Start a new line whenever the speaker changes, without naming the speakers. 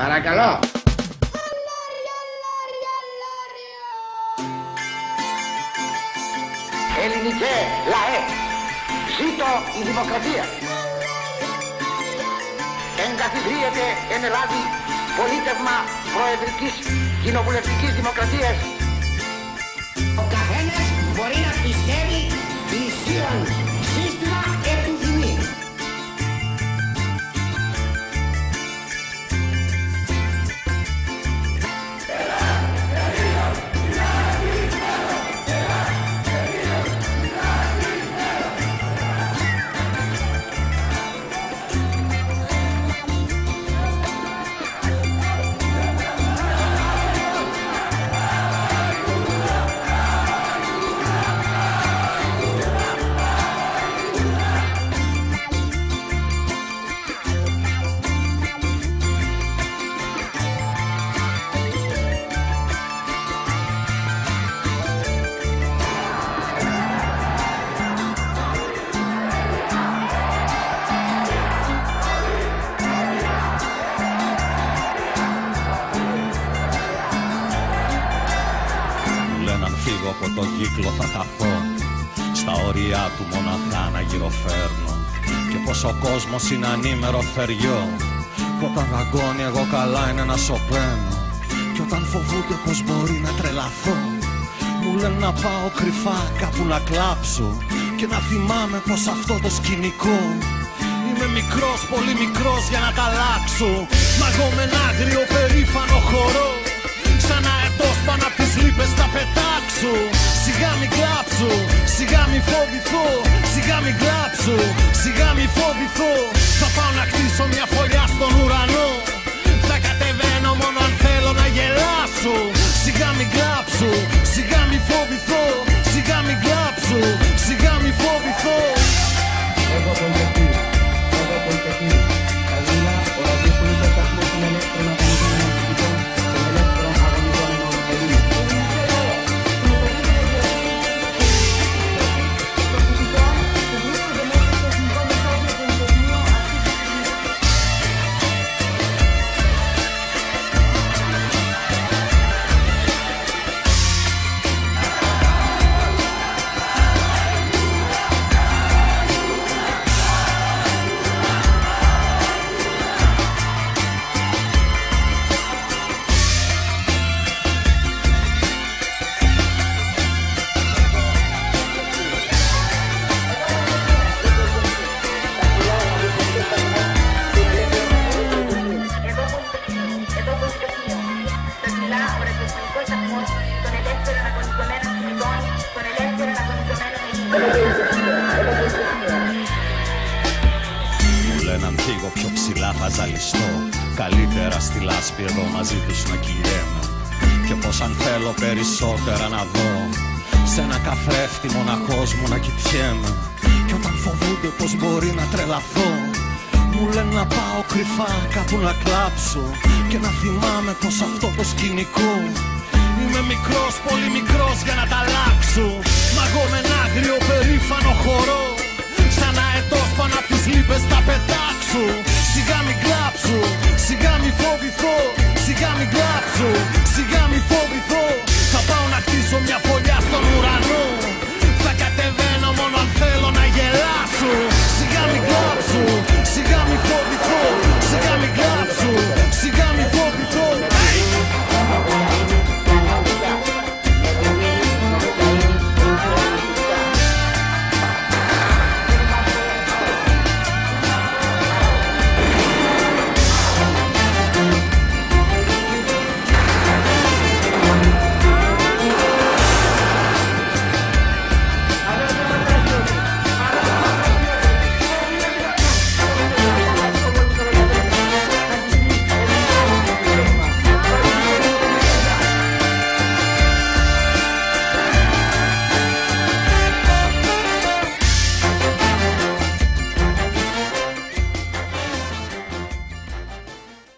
Παρακαλώ.
Ελληνικέ λαέ, ζήτω η δημοκρατία. Εγκαθιδρύεται εν Ελλάδη πολίτευμα προεδρικής κοινοβουλευτικής δημοκρατίας.
Ο καθένας μπορεί να πιστεύει πλησίον σύστημα επιθυμεί.
Φύγω από τον κύκλο θα χαθώ, στα όρια του μοναχά να γυροφέρνω. Και πως ο κόσμος είναι ανήμερο θεριό, κι όταν δαγκώνει εγώ καλά είναι να σωπαίνω. Κι όταν φοβούνται πως μπορεί να τρελαθώ, μου λένε να πάω κρυφά κάπου να κλάψω, και να θυμάμαι πως αυτό το σκηνικό είμαι μικρός, πολύ μικρός για να τα αλλάξω. Μα εγώ με ένα άγριο περήφανο χορό, σαν αετός πάνω απ' τις λύπες θα πετάξω. Σιγά μη κλάψω, σιγά μη φοβηθώ, σιγά μη κλάψω, σιγά μη φοβηθώ. Θα πάω να χτίσω μια φωλιά στον ουρανό, θα κατεβαίνω μόνο αν θέλω να γελάσω. Σιγά μη κλάψω, σιγά μη φοβηθώ, σιγά μη κλάψω, σιγά μη φοβηθώ.
Εγώ πολιτευτή, εγώ πολιτευτή. Καλούλα, ο ραδιόφωνος θα σταθμός είναι ελεύθερο να κάνει ένα μουσικό των ελεύθερων αγωνιζόμενων Ελλήνων.
Μου λένε αν φύγω πιο ψηλά θα ζαλιστώ, καλύτερα στη λάσπη εδώ μαζί τους να κυλιέμαι. Και πως αν θέλω περισσότερα να δω, σε ένα καθρέφτη μοναχός μου να κοιτιέμαι. Και όταν φοβούνται πως μπορεί να τρελαθώ, μου λένε να πάω κρυφά κάπου να κλάψω, και να θυμάμαι πως αυτό το σκηνικό είμαι μικρός, πολύ μικρός για να τα αλλάξω. Μα εγώ με ένα άγριο περήφανο χορό, σαν αετός πάνω απ' τις λύπες θα πετάξω. Σιγά μη κλάψω, σιγά μη φοβηθώ, σιγά μη κλάψω, σιγά μη φοβηθώ.